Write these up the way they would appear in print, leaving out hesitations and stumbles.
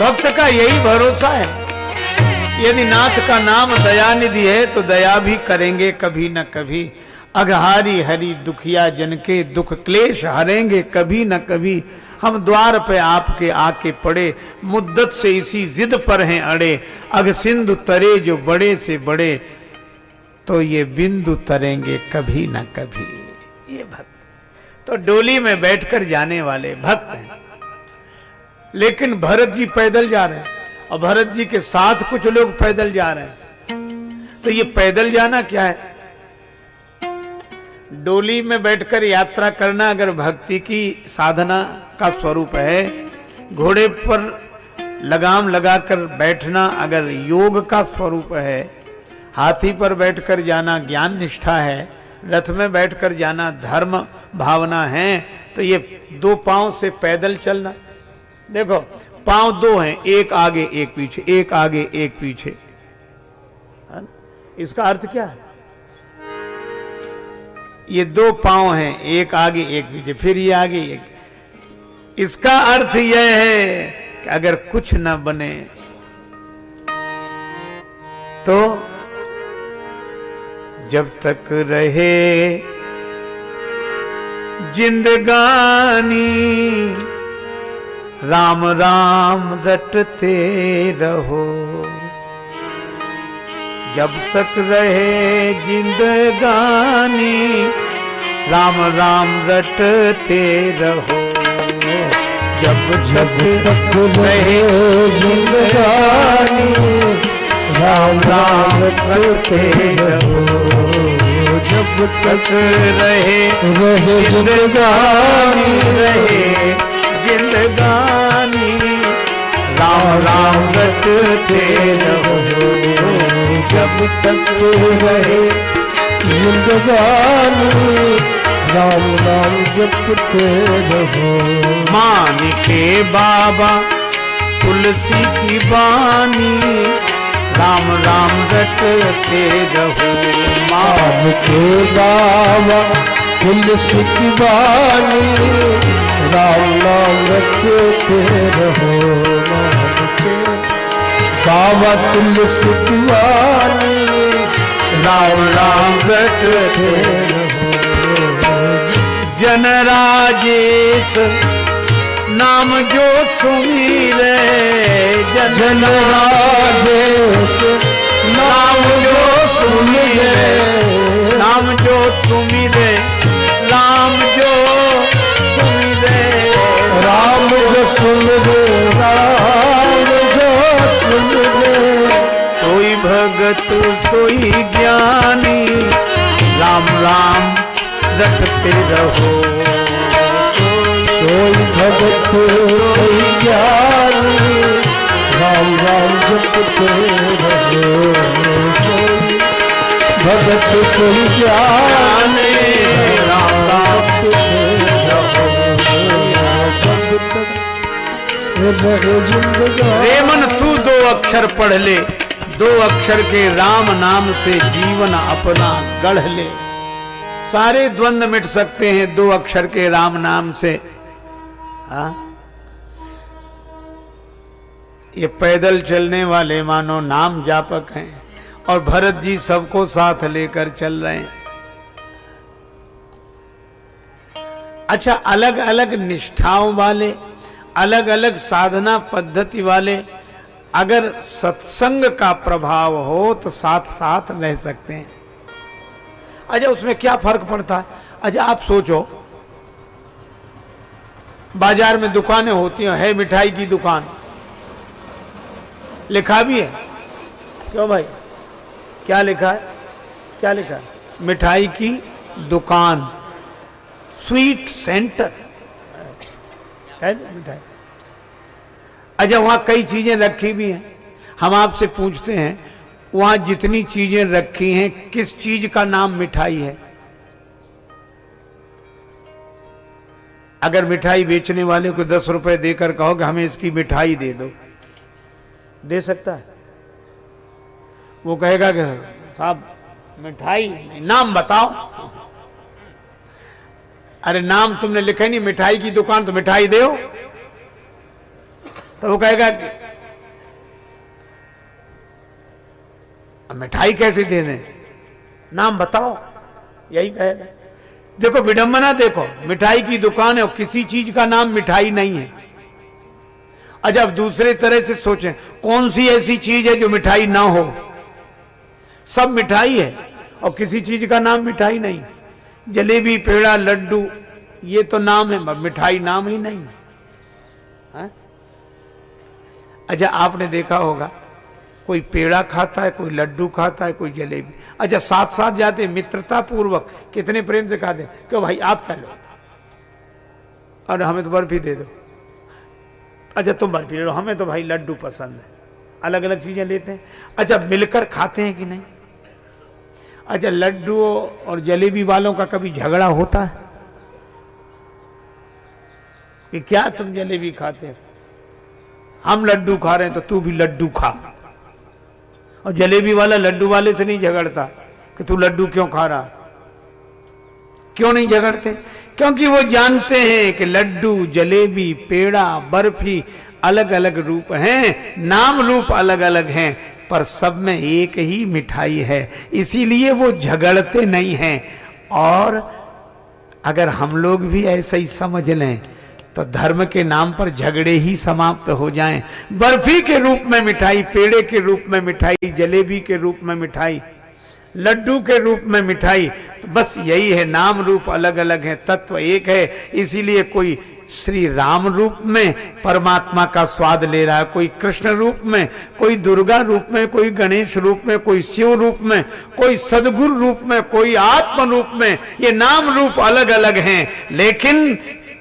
भक्त का यही भरोसा है, यदि नाथ का नाम दयानिधि है तो दया भी करेंगे कभी न कभी। अघहारी हरि दुखिया जन के दुख क्लेश हरेंगे कभी न कभी। हम द्वार पे आपके आके पड़े, मुद्दत से इसी जिद पर हैं अड़े। अघ सिंधु तरे जो बड़े से बड़े, तो ये बिंदु तरेंगे कभी न कभी। ये भक्त तो डोली में बैठकर जाने वाले भक्त हैं। लेकिन भरत जी पैदल जा रहे हैं और भरत जी के साथ कुछ लोग पैदल जा रहे हैं। तो ये पैदल जाना क्या है? डोली में बैठकर यात्रा करना अगर भक्ति की साधना का स्वरूप है, घोड़े पर लगाम लगाकर बैठना अगर योग का स्वरूप है, हाथी पर बैठकर जाना ज्ञान निष्ठा है, रथ में बैठकर जाना धर्म भावना है, तो ये दो पांव से पैदल चलना। देखो पांव दो हैं, एक आगे एक पीछे, एक आगे एक पीछे। इसका अर्थ क्या है? ये दो पांव हैं, एक आगे एक पीछे, फिर ये आगे एक। इसका अर्थ यह है कि अगर कुछ न बने तो जब तक रहे जिंदगानी राम राम रटते रहो। जब तक रहे जिंदगानी राम राम रटते रहो। जब तक रहे जिंदगानी राम राम रटते रहो। जब तक रहे जिंदगानी राम राम रटते रहो। जब तक रहे जिंदगानी राम राम जपते रहो। मान के बाबा तुलसी की बानी राम राम रटते रहो। मान के बाबा तुलसी की बानी राम राम रटते रहो। मान के बाबा तुलसी की बानी राम राम रटते रहो। जन राजेश नाम जो सुमिरे, जन राजेश नाम जो सुमिरे, नाम जो सुमिरे, राम जो सुमिरे, राम जो सुमिरे, राम जो सुमिरे। सोई भगत सोई ज्ञानी राम राम रटते रहो। सोई भगत सोई ज्ञानी राम राम जपते रहो। सोई भगत सोई ज्ञानी राम राम जपते रहो। रेमन तू दो अक्षर पढ़ ले, दो अक्षर के राम नाम से जीवन अपना गढ़ ले। सारे द्वंद्व मिट सकते हैं दो अक्षर के राम नाम से। ये पैदल चलने वाले मानो नाम जापक हैं और भरत जी सबको साथ लेकर चल रहे हैं। अच्छा, अलग अलग निष्ठाओं वाले, अलग अलग साधना पद्धति वाले अगर सत्संग का प्रभाव हो तो साथ साथ रह सकते हैं। अच्छा, उसमें क्या फर्क पड़ता है? अच्छा, आप सोचो, बाजार में दुकानें होती हैं, है मिठाई की दुकान, लिखा भी है। क्यों भाई, क्या लिखा है? क्या लिखा है? मिठाई की दुकान, स्वीट सेंटर है मिठाई। अच्छा, वहां कई चीजें रखी भी हैं। हम आपसे पूछते हैं, वहां जितनी चीजें रखी हैं, किस चीज का नाम मिठाई है? अगर मिठाई बेचने वाले को 10 रुपए देकर कहो कि हमें इसकी मिठाई दे दो, दे सकता है? वो कहेगा कि साहब मिठाई नाम बताओ। अरे नाम तुमने लिखा नहीं, मिठाई की दुकान, तो मिठाई दो। तो वो कहेगा अब मिठाई कैसे दे दें, नाम बताओ, यही कहेगा। देखो विडंबना, देखो मिठाई की दुकान है और किसी चीज का नाम मिठाई नहीं है। अच्छा अब दूसरे तरह से सोचें, कौन सी ऐसी चीज है जो मिठाई ना हो? सब मिठाई है और किसी चीज का नाम मिठाई नहीं। जलेबी, पेड़ा, लड्डू, ये तो नाम है, मिठाई नाम ही नहीं है। अच्छा आपने देखा होगा कोई पेड़ा खाता है, कोई लड्डू खाता है, कोई जलेबी। अच्छा साथ साथ जाते मित्रता पूर्वक कितने प्रेम से खाते, क्यों भाई आप खा लो, अरे हमें तो बर्फी दे दो, अच्छा तुम बर्फी ले लो, हमें तो भाई लड्डू पसंद है। अलग अलग चीजें लेते हैं। अच्छा मिलकर खाते हैं कि नहीं? अच्छा लड्डू और जलेबी वालों का कभी झगड़ा होता है कि क्या तुम जलेबी खाते हो, हम लड्डू खा रहे हैं तो तू भी लड्डू खा। और जलेबी वाला लड्डू वाले से नहीं झगड़ता कि तू लड्डू क्यों खा रहा। क्यों नहीं झगड़ते? क्योंकि वो जानते हैं कि लड्डू, जलेबी, पेड़ा, बर्फी अलग अलग रूप हैं, नाम रूप अलग अलग हैं, पर सब में एक ही मिठाई है, इसीलिए वो झगड़ते नहीं हैं। और अगर हम लोग भी ऐसा ही समझ लें तो धर्म के नाम पर झगड़े ही समाप्त हो जाएं। बर्फी के रूप में मिठाई, पेड़े के रूप में मिठाई, जलेबी के रूप में मिठाई, लड्डू के रूप में मिठाई, तो बस यही है, नाम रूप अलग अलग है, तत्व एक है। इसीलिए कोई श्री राम रूप में परमात्मा का स्वाद ले रहा है, कोई कृष्ण रूप में, कोई दुर्गा रूप में, कोई गणेश रूप में, कोई शिव रूप में, कोई सदगुरु रूप में, कोई आत्म रूप में। ये नाम रूप अलग अलग हैं लेकिन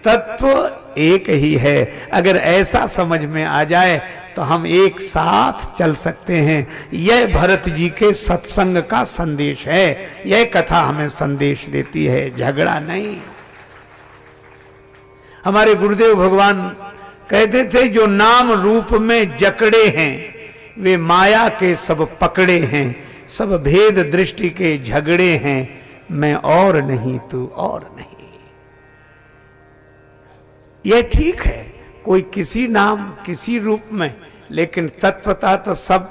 तत्व एक ही है। अगर ऐसा समझ में आ जाए तो हम एक साथ चल सकते हैं। यह भरत जी के सत्संग का संदेश है, यह कथा हमें संदेश देती है, झगड़ा नहीं। हमारे गुरुदेव भगवान कहते थे, जो नाम रूप में जकड़े हैं वे माया के सब पकड़े हैं, सब भेद दृष्टि के झगड़े हैं, मैं और नहीं तू और नहीं। यह ठीक है, कोई किसी नाम किसी रूप में, लेकिन तत्वता तो सब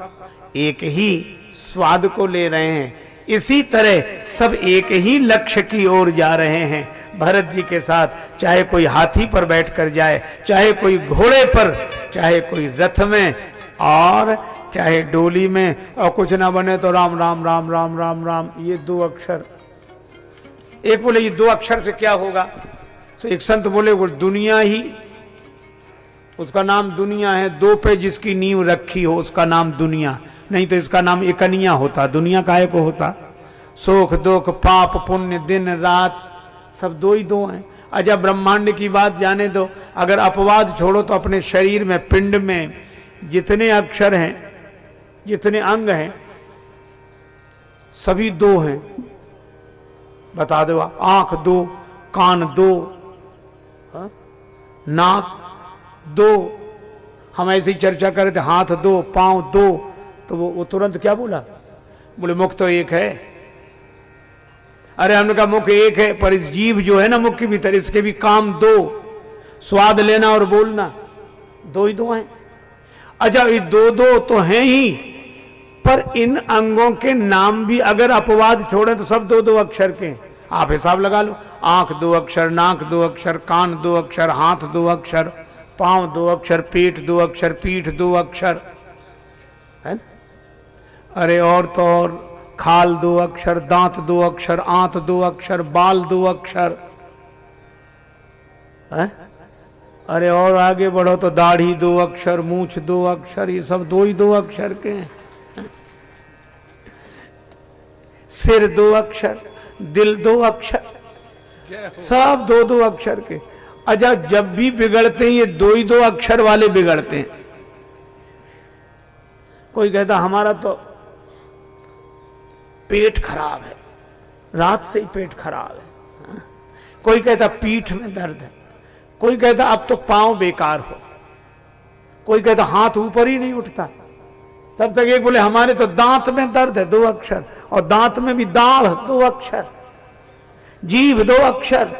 एक ही स्वाद को ले रहे हैं। इसी तरह सब एक ही लक्ष्य की ओर जा रहे हैं। भरत जी के साथ चाहे कोई हाथी पर बैठकर जाए, चाहे कोई घोड़े पर, चाहे कोई रथ में, और चाहे डोली में, और कुछ ना बने तो राम राम राम राम राम राम, ये दो अक्षर। एक बोले ये दो अक्षर से क्या होगा, तो एक संत बोले वो दुनिया ही, उसका नाम दुनिया है, दो पे जिसकी नींव रखी हो उसका नाम दुनिया, नहीं तो इसका नाम एकनिया होता। दुनिया काहे को होता? सुख दुख पाप पुण्य दिन रात सब दो ही दो हैं। अच्छा ब्रह्मांड की बात जाने दो, अगर अपवाद छोड़ो तो अपने शरीर में, पिंड में जितने अक्षर हैं, जितने अंग हैं, सभी दो हैं। बता दो, आंख दो, कान दो, नाक दो। हम ऐसी चर्चा कर रहे थे, हाथ दो, पांव दो, तो वो तुरंत क्या बोला? बोले मुख तो एक है। अरे हमने कहा मुख एक है, पर इस जीव जो है ना मुख के भीतर, इसके भी काम दो, स्वाद लेना और बोलना, दो ही दो हैं। अच्छा ये दो दो तो हैं ही, पर इन अंगों के नाम भी अगर अपवाद छोड़े तो सब दो दो अक्षर के। आप हिसाब लगा लो, आंख दो अक्षर, नाक दो अक्षर, कान दो अक्षर, हाथ दो अक्षर, पांव दो अक्षर, पेट दो अक्षर, पीठ दो अक्षर है। अरे और तो और, खाल दो अक्षर, दांत दो अक्षर, आंत दो अक्षर, बाल दो अक्षर है। अरे और आगे बढ़ो तो दाढ़ी दो अक्षर, मूंछ दो अक्षर, ये सब दो ही दो अक्षर के हैं। सिर दो अक्षर, दिल दो अक्षर, सब दो दो अक्षर के। अच्छा जब भी बिगड़ते हैं ये दो ही दो अक्षर वाले बिगड़ते हैं। कोई कहता हमारा तो पेट खराब है, रात से ही पेट खराब है। कोई कहता पीठ में दर्द है, कोई कहता अब तो पांव बेकार हो, कोई कहता हाथ ऊपर ही नहीं उठता। तब तक एक बोले हमारे तो दांत में दर्द है, दो अक्षर, और दांत में भी दाढ़, दो अक्षर, जीभ दो अक्षर।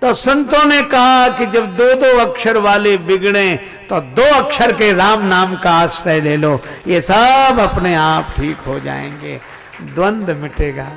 तो संतों ने कहा कि जब दो दो अक्षर वाले बिगड़े तो दो अक्षर के राम नाम का आश्रय ले लो, ये सब अपने आप ठीक हो जाएंगे, द्वंद्व मिटेगा।